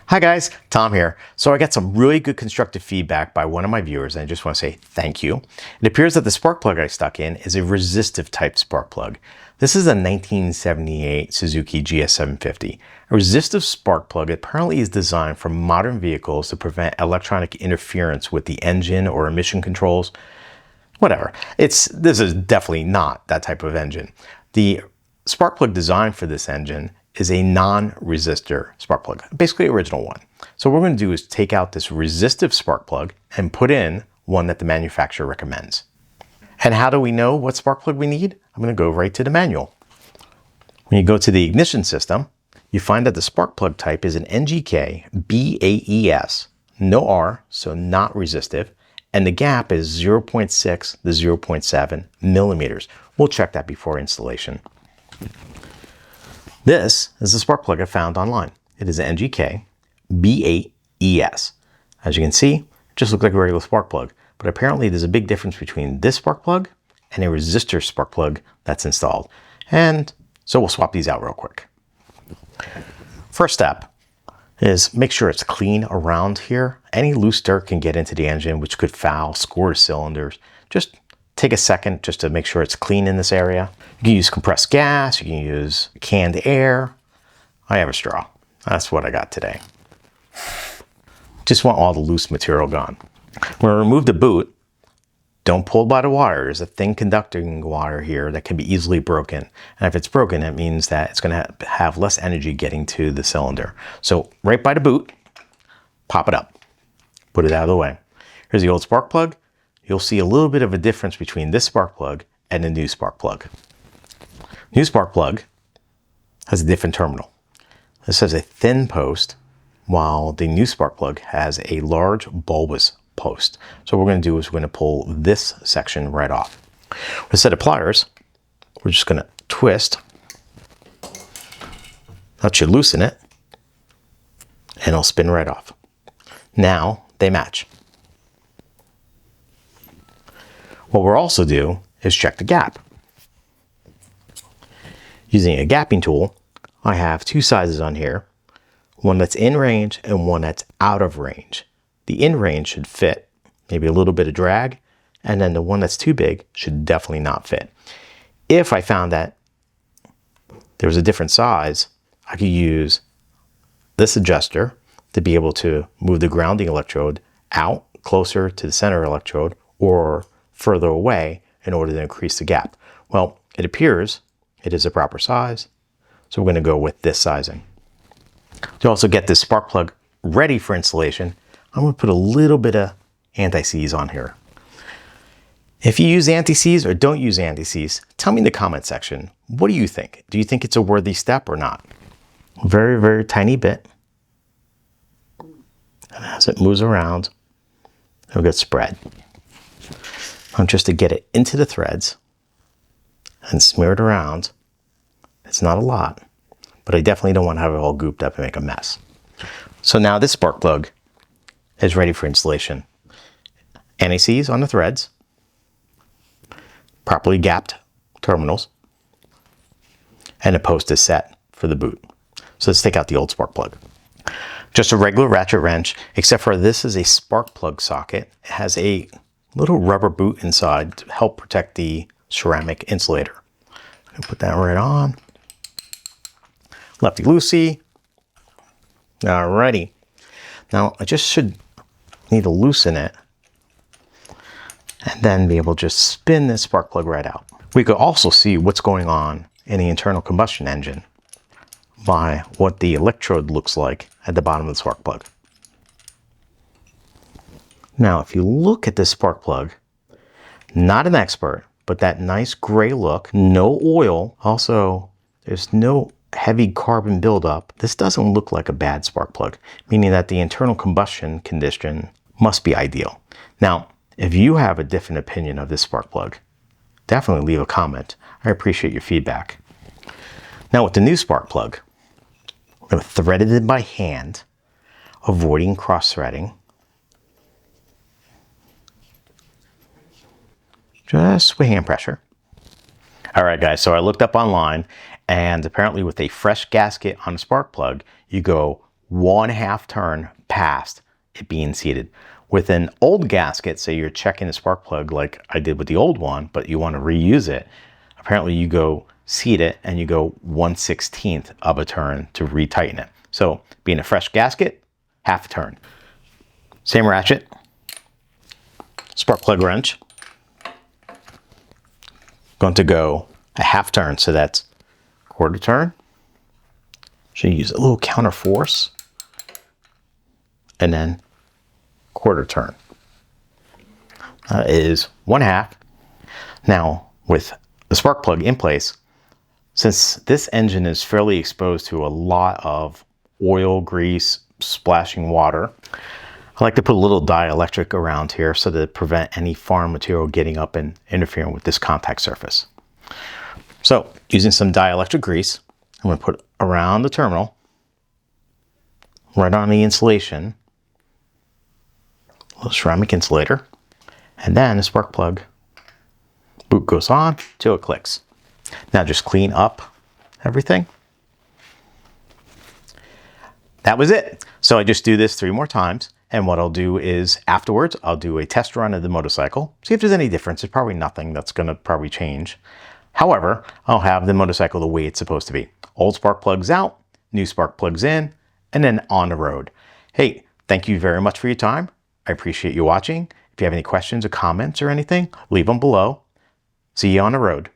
Hi guys, Tom here. So I got some really good constructive feedback by one of my viewers and I just want to say thank you. It appears that the spark plug I stuck in is a resistive type spark plug. This is a 1978 Suzuki GS750. A resistive spark plug apparently is designed for modern vehicles to prevent electronic interference with the engine or emission controls. Whatever. This is definitely not that type of engine. The spark plug designed for this engine is a non-resistor spark plug, basically original one. So what we're going to do is take out this resistive spark plug and put in one that the manufacturer recommends. And how do we know what spark plug we need? I'm going to go right to the manual. When you go to the ignition system, you find that the spark plug type is an NGK BAES, no R, so not resistive, and the gap is 0.6 to 0.7 millimeters. We'll check that before installation. This is the spark plug I found online. It is an NGK B8ES. As you can see, it just looks like a regular spark plug, but apparently there's a big difference between this spark plug and a resistor spark plug that's installed. And so we'll swap these out real quick. First step is make sure it's clean around here. Any loose dirt can get into the engine, which could foul, score the cylinders. Just take a second just to make sure it's clean in this area. You can use compressed gas, you can use canned air. I have a straw. That's what I got today. Just want all the loose material gone. When we remove the boot, don't pull by the wire. There's a thin conducting wire here that can be easily broken. And if it's broken, it means that it's gonna have less energy getting to the cylinder. So right by the boot, pop it up, put it out of the way. Here's the old spark plug. You'll see a little bit of a difference between this spark plug and the new spark plug. New spark plug has a different terminal. This has a thin post, while the new spark plug has a large bulbous post. So what we're going to do is we're going to pull this section right off. With a set of pliers, we're just going to twist. That should loosen it, and it'll spin right off. Now they match. What we'll also do is check the gap. Using a gapping tool, I have two sizes on here, one that's in range and one that's out of range. The in range should fit, maybe a little bit of drag, and then the one that's too big should definitely not fit. If I found that there was a different size, I could use this adjuster to be able to move the grounding electrode out closer to the center electrode or further away in order to increase the gap. Well, it appears it is a proper size, so we're going to go with this sizing. To also get this spark plug ready for installation, I'm going to put a little bit of anti-seize on here. If you use anti-seize or don't use anti-seize, tell me in the comment section, what do you think? Do you think it's a worthy step or not? Very, very tiny bit. And as it moves around, it'll get spread. Just to get it into the threads and smear it around. It's not a lot, but I definitely don't want to have it all gooped up and make a mess. So now this spark plug is ready for installation. Anti-seize on the threads, properly gapped terminals, and a post is set for the boot. So let's take out the old spark plug. Just a regular ratchet wrench, except for this is a spark plug socket. It has a little rubber boot inside to help protect the ceramic insulator. I'm gonna put that right on. Lefty-loosey. Alrighty. Now I just should need to loosen it and then be able to just spin this spark plug right out. We could also see what's going on in the internal combustion engine by what the electrode looks like at the bottom of the spark plug. Now, if you look at this spark plug, not an expert, but that nice gray look, no oil. Also, there's no heavy carbon buildup. This doesn't look like a bad spark plug, meaning that the internal combustion condition must be ideal. Now, if you have a different opinion of this spark plug, definitely leave a comment. I appreciate your feedback. Now with the new spark plug, we're going to thread it in by hand, avoiding cross-threading. Just with hand pressure. All right, guys, so I looked up online, and apparently with a fresh gasket on a spark plug, you go 1/2 turn past it being seated. With an old gasket, say you're checking the spark plug like I did with the old one, but you want to reuse it, apparently you go seat it and you go 1/16 of a turn to retighten it. So being a fresh gasket, 1/2 turn. Same ratchet, spark plug wrench. Going to go a 1/2 turn, so that's 1/4 turn. Should use a little counter force, and then 1/4 turn. That is 1/2. Now with the spark plug in place, since this engine is fairly exposed to a lot of oil, grease, splashing water, I like to put a little dielectric around here so to prevent any foreign material getting up and interfering with this contact surface. So using some dielectric grease, I'm going to put around the terminal, right on the insulation, a little ceramic insulator, and then the spark plug boot goes on till it clicks. Now just clean up everything. That was it. So I just do this 3 more times. And what I'll do is afterwards, I'll do a test run of the motorcycle, see if there's any difference. There's probably nothing that's going to probably change. However, I'll have the motorcycle the way it's supposed to be. Old spark plugs out, new spark plugs in, and then on the road. Hey, thank you very much for your time. I appreciate you watching. If you have any questions or comments or anything, leave them below. See you on the road.